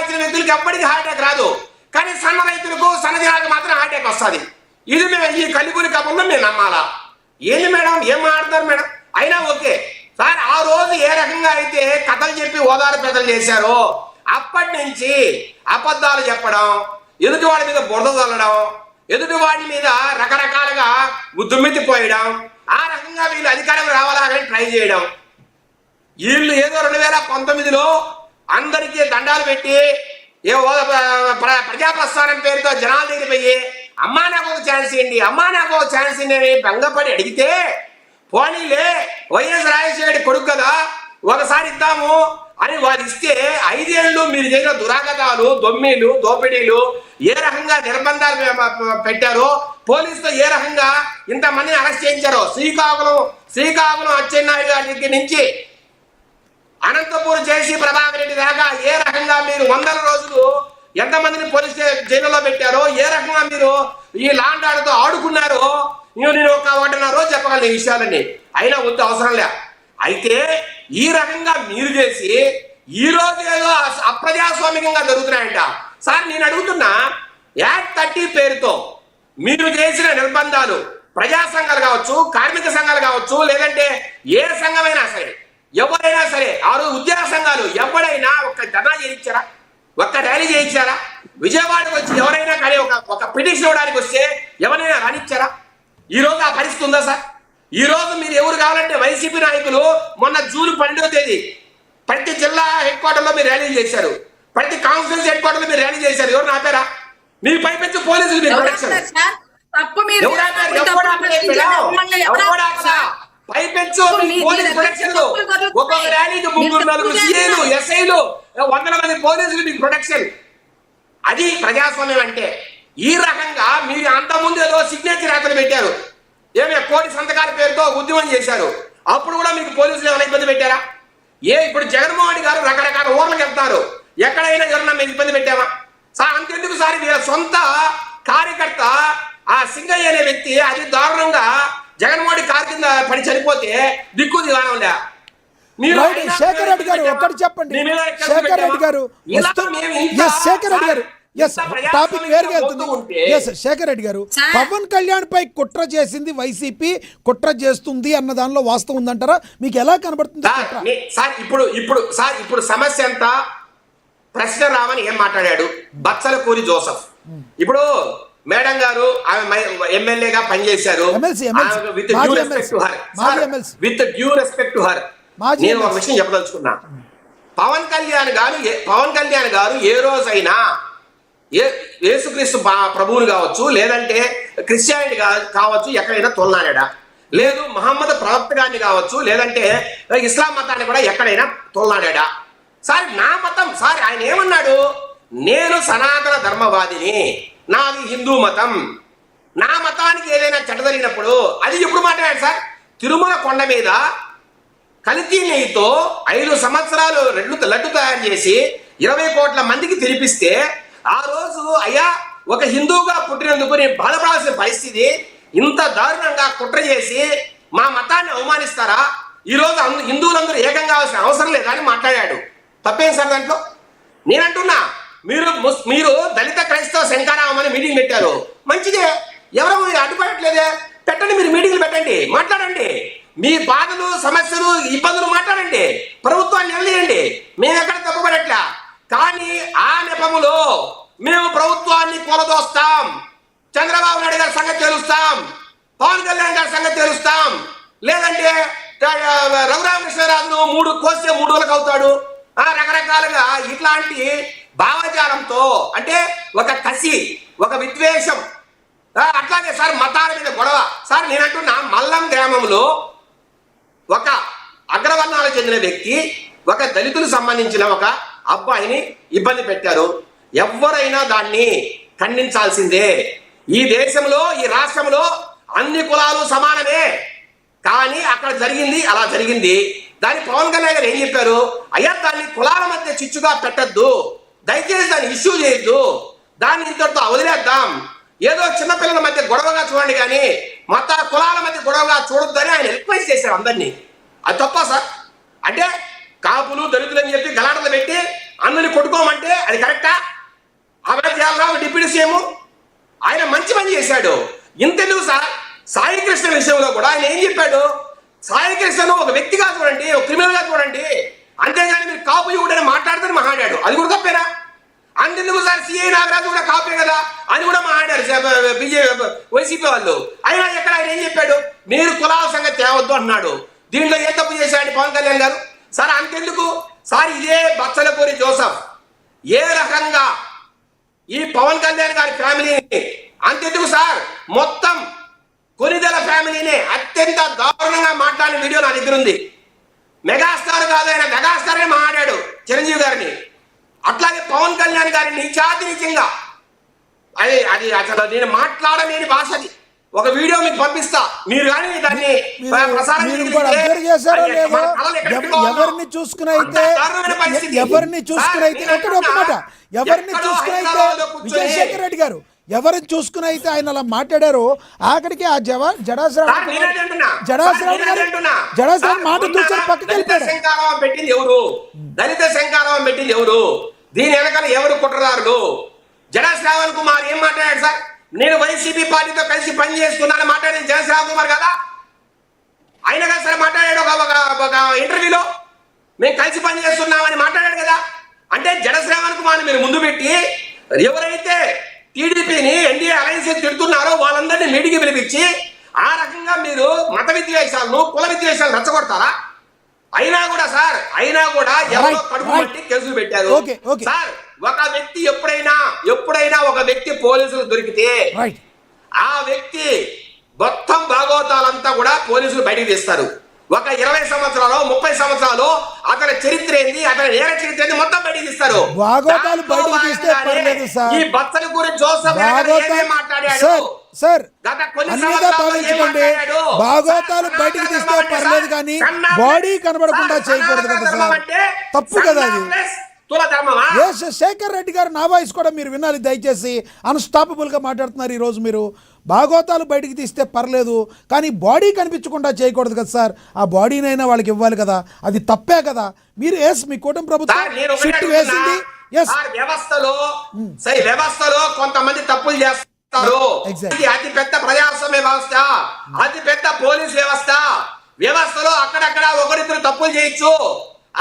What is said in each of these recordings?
సంపాదించిన వ్యక్తులకు ఎప్పటికీ హార్ట్ అటాక్ రాదు, కానీ సన్న రైతులకు సన్నజనాలకు మాత్రం హార్ట్ అటాక్ వస్తుంది. ఇది మేము ఈ కలిపురి కబుర్లో మేము నమ్మాలా? ఏంది మేడం, ఏం మాట్లాడతారు మేడం? అయినా ఓకే సార్, ఆ రోజు ఏ రకంగా అయితే కథలు చెప్పి ఓదారు పెద్దలు చేశారో అప్పటి నుంచి అబద్ధాలు చెప్పడం, ఎదుటివాడి మీద బురద చల్లడం, ఎదుటివాడి మీద రకరకాలుగా దుమ్మెత్తిపోయడం, ఆ రకంగా వీళ్ళు అధికారం రావాలని ట్రై చేయడం. వీళ్ళు ఏదో 2019లో అందరికీ దండాలు పెట్టి ప్రజాప్రస్థానం పేరుతో జనాల దగ్గర పోయి అమ్మా నాకు ఒక ఛాన్స్ ఇవ్వండి, అమ్మా నాకు ఒక ఛాన్స్ ఇవ్వండి అని భంగపడి అడిగితే, పోనీలే వైఎస్ రాజశేఖర్ కొడుకు కదా ఒకసారి ఇద్దాము అని వారు ఇస్తే 5 ఏళ్ళు మీరు చేసిన దురాగతాలు, దొమ్మిలు, దోపిడీలు, ఏ రకంగా నిర్బంధాలు పెట్టారో, పోలీసుతో ఏ రకంగా ఇంతమందిని అరెస్ట్ చేయించారో, శ్రీకాకుళం అచ్చెన్నాయుడు గారి దగ్గర నుంచి అనంతపూర్ జేసీ ప్రభాకర్ రెడ్డి దాకా ఏ రకంగా మీరు 100 రోజులు ఎంతమందిని పోలీస్ జైలులో పెట్టారో, ఏ రకంగా మీరు ఈ లాండ్ ఆర్డర్తో ఆడుకున్నారో నేను ఒక 1.5 రోజు చెప్పగలను ఈ విషయాలన్నీ. అయినా వద్దు, అవసరం లే. అయితే ఈ రకంగా మీరు చేసి ఈ రోజు ఏదో అప్రజాస్వామికంగా జరుగుతున్నాయంట. సార్ నేను అడుగుతున్నా, యాక్ట్ 30 పేరుతో మీరు చేసిన నిర్బంధాలు ప్రజా సంఘాలు కావచ్చు, కార్మిక సంఘాలు కావచ్చు, లేదంటే ఏ సంఘమైనా సరే, ఎవరైనా సరే, ఆ రోజు ఉద్యోగ సంఘాలు ఎవరైనా ఒక ధర్నా చేయించారా, ఒక్క ర్యాలీ చేయించారా? విజయవాడకు వచ్చి ఎవరైనా కానీ ఒక పిటిషన్ ఇవ్వడానికి వస్తే ఎవరైనా రానిచ్చారా? ఈ రోజు ఆ పరిస్థితి ఉందా సార్? ఈ రోజు మీరు ఎవరు కావాలంటే వైసీపీ నాయకులు మొన్న జూన్ 12వ తేదీ ప్రతి జిల్లా హెడ్ క్వార్టర్లో మీరు ర్యాలీలు చేశారు, ప్రతి కాన్ఫరెన్స్ హెడ్ క్వార్టర్లో మీరు ర్యాలీ చేశారు. ఎవరు ఆపారా? మీ పైపెచ్చు పోలీసులు మీరు ప్రొటెక్షన్ పైపెచ్చు పోలీసు ప్రొటెక్షన్, ఒక్కొక్క ర్యాలీకి 3-4 సీఏలు, ఎస్ఐలు, 100 మంది పోలీసులు మీకు ప్రొటెక్షన్. అది ప్రజాస్వామ్యం అంటే. ఈ రకంగా మీరు అంతకుముందు ఏదో సిగ్నేచర్ యాత్రలు పెట్టారు, ఏమే 1 కోటి సంతకాల పేరుతో ఉద్యమం చేశారు, అప్పుడు కూడా మీకు పోలీసులు ఏమైనా ఇబ్బంది పెట్టారా? ఇప్పుడు జగన్మోహన్ రెడ్డి గారు రకరకాల ఊర్లకు వెళ్తారు, ఎక్కడైనా ఎవరన్నా మేము ఇబ్బంది పెట్టామా సార్? అంతెందుకు సార్, వీళ్ళ సొంత కార్యకర్త ఆ సింగయ్య అనే వ్యక్తి అది దారుణంగా జగన్మోహన్ రెడ్డి కారు కింద పడి చనిపోతే దిక్కు దిగానే ఉందా? శేఖర్ రెడ్డి గారు ఒక్కటి చెప్పండి. శేఖర్ రెడ్డి గారు శేఖర్ రెడ్డి గారు టాపిక్ వేరుగా వెళ్తుంది. శేఖర్ రెడ్డి గారు, పవన్ కళ్యాణ్ పై కుట్ర చేసింది వైసీపీ, కుట్ర చేస్తుంది అన్న దానిలో వాస్తవం ఉందంటారా? మీకు ఎలా కనబడుతుంది సార్? ఇప్పుడు సమస్య ఎంత? ప్రశ్న రామని ఏం మాట్లాడాడు? బచ్చలకూరి జోసెఫ్. ఇప్పుడు మేడం గారు ఆమె ఎమ్మెల్యేగా పనిచేశారు. With due respect to her నేను ఒక విషయం చెప్పదలుచుకున్నా. పవన్ కళ్యాణ్ గారు ఏ రోజైనా యేసుక్రీస్తు ప్రభువులు కావచ్చు, లేదంటే క్రిస్టియానిటీ కావచ్చు, ఎక్కడైనా తొలనాడా? లేదు మహమ్మద్ ప్రవక్త గారిని కావచ్చు, లేదంటే ఇస్లాం మతాన్ని కూడా ఎక్కడైనా తొలనాడా? సార్ నా మతం సార్, ఆయన ఏమన్నాడు? నేను సనాతన ధర్మవాదిని, నాది హిందూ మతం, నా మతానికి ఏదైనా చెడ్డ జరిగినప్పుడు అది ఎప్పుడు మాట్లాడాడు సార్? తిరుమల కొండ మీద కల్తీ నెయ్యితో 5 సంవత్సరాలు లడ్డు తయారు చేసి 20 కోట్ల మందికి తినిపిస్తే, ఆ రోజు అయ్యా ఒక హిందువుగా పుట్టినందుకు నేను బాధపడాల్సిన పరిస్థితి, ఇంత దారుణంగా కుట్ర చేసి మా మతాన్ని అవమానిస్తారా? ఈ రోజు హిందువులందరూ ఏకం కావాల్సిన అవసరం లేదా అని మాట్లాడాడు. తప్పేం సార్ దాంట్లో? నేనంటున్నా, మీరు దళిత క్రైస్తవ శంకరామం అని మీటింగ్ పెట్టారు, మంచిదే, ఎవరో అడ్డుపడట్లేదే, పెట్టండి, మీరు మీటింగ్లు పెట్టండి, మాట్లాడండి, మీ బాధలు, సమస్యలు, ఇబ్బందులు మాట్లాడండి, ప్రభుత్వాన్ని నిలదీయండి, మేము ఎక్కడ తప్పుపడట్లా. కానీ ఆ నెపములో మేము ప్రభుత్వాన్ని కూలదోస్తాం, చంద్రబాబు నాయుడు గారి సంగతి తెలుస్తాం, పవన్ కళ్యాణ్ గారి సంగతి తెలుస్తాం, లేదంటే రఘురామకృష్ణరాజును 3 కోస్తే 3 రోజులకు అవుతాడు, రకరకాలుగా ఇట్లాంటి భావజాలంతో, అంటే ఒక కసి, ఒక విద్వేషం. అట్లాగే సార్ మతాల మీద గొడవ. సార్ నేనంటున్నా, మల్లం గ్రామంలో ఒక అగ్రవర్ణాలకు చెందిన వ్యక్తి ఒక దళితులకు సంబంధించిన ఒక అబ్బాయిని ఇబ్బంది పెట్టారు. ఎవరైనా దాన్ని ఖండించాల్సిందే. ఈ దేశంలో, ఈ రాష్ట్రంలో అన్ని కులాలు సమానమే, కానీ అక్కడ జరిగింది అలా జరిగింది. దాన్ని పవన్ కళ్యాణ్ గారు ఏం చెప్పారు? అయ్యా దాన్ని కులాల మధ్య చిచ్చుగా పెట్టద్దు, దయచేసి దాన్ని ఇష్యూ చేయొద్దు, దాన్ని ఇంతటితో వదిలేద్దాం, ఏదో చిన్నపిల్లల మధ్య గొడవగా చూడండి, కానీ మత కులాల మధ్య గొడవగా చూడొద్దని ఆయన రిక్వెస్ట్ చేశారు అందరినీ. అది తప్ప సార్? అంటే కాపులు దళితులు అని చెప్పి గలాటలు పెట్టి అందరిని కొట్టుకోమంటే అది కరెక్టా? అభ్యర్థి డిప్యూటీ సీఎం ఆయన మంచి పని చేశాడు. ఇంతెందుకు సార్, సాయి కృష్ణ విషయంలో కూడా ఆయన ఏం చెప్పాడు? సాయి కృష్ణను ఒక వ్యక్తిగా చూడండి, ఒక క్రిమినల్ గా చూడండి, అంతేగాని మీరు కాపు యువడని మాట్లాడుతూ మాట్లాడాడు. అది కూడా తప్పేనా? అంతెందుకు సార్, సిఐ నాగరాజు కూడా కాపే కదా, అది కూడా మాట్లాడారు వైసీపీ వాళ్ళు. అయినా ఎక్కడ ఆయన ఏం చెప్పాడు? మీరు కులాల సంగతి తేవద్దు అన్నాడు. దీంట్లో ఏ తప్పు చేశాడు పవన్ కళ్యాణ్ గారు? సార్ అంతెందుకు సార్, ఇదే బచ్చలపూరి జోసఫ్ ఏ రకంగా ఈ పవన్ కళ్యాణ్ గారి ఫ్యామిలీని, అంతెందుకు సార్, మొత్తం కొనిదెల ఫ్యామిలీని అత్యంత దారుణంగా మాట్లాడిన వీడియో నా దగ్గర ఉంది. మెగాస్టార్ కాదు, ఆయన మెగాస్టార్ అని మాట్లాడాడు చిరంజీవి గారిని. అట్లాగే పవన్ కళ్యాణ్ గారిని నీచాతి నీచంగా, అది అసలు నేను మాట్లాడలేని భాషది. ఒక వీడియో మీకు పంపిస్తా, మీరు కానీ దాన్ని ప్రసారం ఎవరిని చూసుకుని అయితే ఒక మాట, ఎవరిని చూసుకుని అయితే విజయశేఖర్ రెడ్డి గారు ఎవరిని చూసుకుని అయితే ఆయన అలా మాట్లాడారో ఆఖరికి ఆ జడాశ్రావు మాట చూసి పక్కకి వెళ్ళిపోయాడు. శంకారావం పెట్టింది ఎవరు? దళిత శంకారావం పెట్టింది ఎవరు? దీని వెనకాల ఎవరు కుట్రదారులు? జడా శ్రావణ్ కుమార్ ఏం మాట్లాడాడు సార్? నేను వైసీపీ పార్టీతో కలిసి పని చేస్తున్నాను మాట్లాడేది జడా శ్రావణ్ కుమార్ కదా. ఆయన కదా సార్ మాట్లాడాడు ఒక ఇంటర్వ్యూలో, మేము కలిసి పని చేస్తున్నామని మాట్లాడాడు కదా. అంటే జడా శ్రావణ్ కుమార్ మీరు ముందు పెట్టి ఎవరైతే టీడీపీని ఎన్డీఏ అలయన్స్ తిడుతున్నారో వాళ్ళందరినీ మీడికి పిలిపించి ఆ రకంగా మీరు మత విద్వేషాలను, కుల విద్వేషాలను రెచ్చగొడతారా? అయినా కూడా సార్, ఎవరో కడుపు పట్టి కేసులు పెట్టారు సార్. ఒక వ్యక్తి ఎప్పుడైనా ఒక వ్యక్తి పోలీసులు దొరికితే ఆ వ్యక్తి మొత్తం భాగవతాలంతా కూడా పోలీసులు బయటికి తీస్తారు. ఒక 20 సంవత్సరాలు 30 సంవత్సరాలు అతని చరిత్ర ఏంది, అతని నేర చరిత్ర ఏంది మొత్తం బయటికి తీస్తారు. భాగవతాలు బయటికి తీస్తే పర్లేదు సార్. ఈ బచ్చల గురించి జోసఫ్ మాట్లాడాడు సార్, అన్నిగా భావించుకోండి. భాగవతాలు బయటికి తీస్తే పర్లేదు కానీ బాడీ కనబడకుండా చేయకూడదు కదా సార్, తప్పు కదా అది. శేఖర్ రెడ్డి గారు నా వాయిస్ కూడా మీరు వినాలి దయచేసి. అన్స్టాపబుల్ గా మాట్లాడుతున్నారు ఈ రోజు మీరు. భాగవతాలు బయటికి తీస్తే పర్లేదు కానీ బాడీ కనిపించకుండా చేయకూడదు కదా సార్. ఆ బాడీనైనా వాళ్ళకి ఇవ్వాలి కదా, అది తప్పే కదా. మీరు మీ కూటమి ప్రభుత్వం షిట్ వేసింది. వ్యవస్థలో కొంతమంది తప్పులు చేస్తారు. అతి పెద్ద ప్రజాస్వామ్య వ్యవస్థ, అతి పెద్ద పోలీస్ వ్యవస్థలో అక్కడక్కడ ఒకరిద్దరు తప్పులు చేయొచ్చు.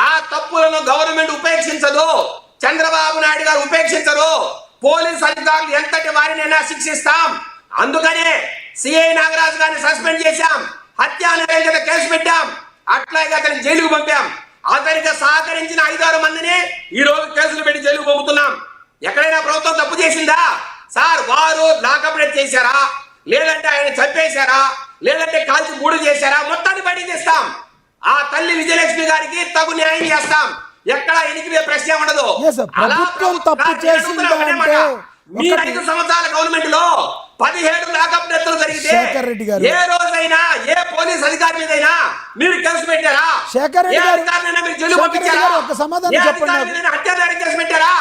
ఆ తప్పులను గవర్నమెంట్ ఉపేక్షించదు, చంద్రబాబు నాయుడు గారు ఉపేక్షించరు. పోలీస్ అధికారులు ఎంతటి వారినైనా శిక్షిస్తాం. అందుకనే సిఐ నాగరాజు గారిని సస్పెండ్ చేశాం, హత్యా నేరం కేసు పెట్టాం, అట్లాగే అతని జైలుకు పంపాం. అతనికి సహకరించిన 5-6 మందిని ఈ రోజు కేసులు పెట్టి జైలుకు పంపుతున్నాం. ఎక్కడైనా ప్రభుత్వం తప్పు చేసిందా సార్? వారు లాకప్ డెత్ చేశారా, లేదంటే ఆయన చంపేశారా, లేదంటే కాల్చి గూడు చేశారా, మొత్తాన్ని బయటికి తీస్తాం. ఆ తల్లి విజయలక్ష్మి గారికి తగు న్యాయం చేస్తాం. ఎక్కడ ఎనికి ప్రశ్న ఉండదు. మీ 5 సంవత్సరాల గవర్నమెంట్ లో 17 లాకప్ డెత్లు జరిగితే ఏ రోజైనా ఏ పోలీస్ అధికారి మీదైనా మీరు కేసు పెట్టారా? శేఖర్ రెడ్డి గారు మీరు జైలు పంపించారా? ఒక సమాధానం చెప్పండి. హత్యాచారం కేసు పెట్టారా?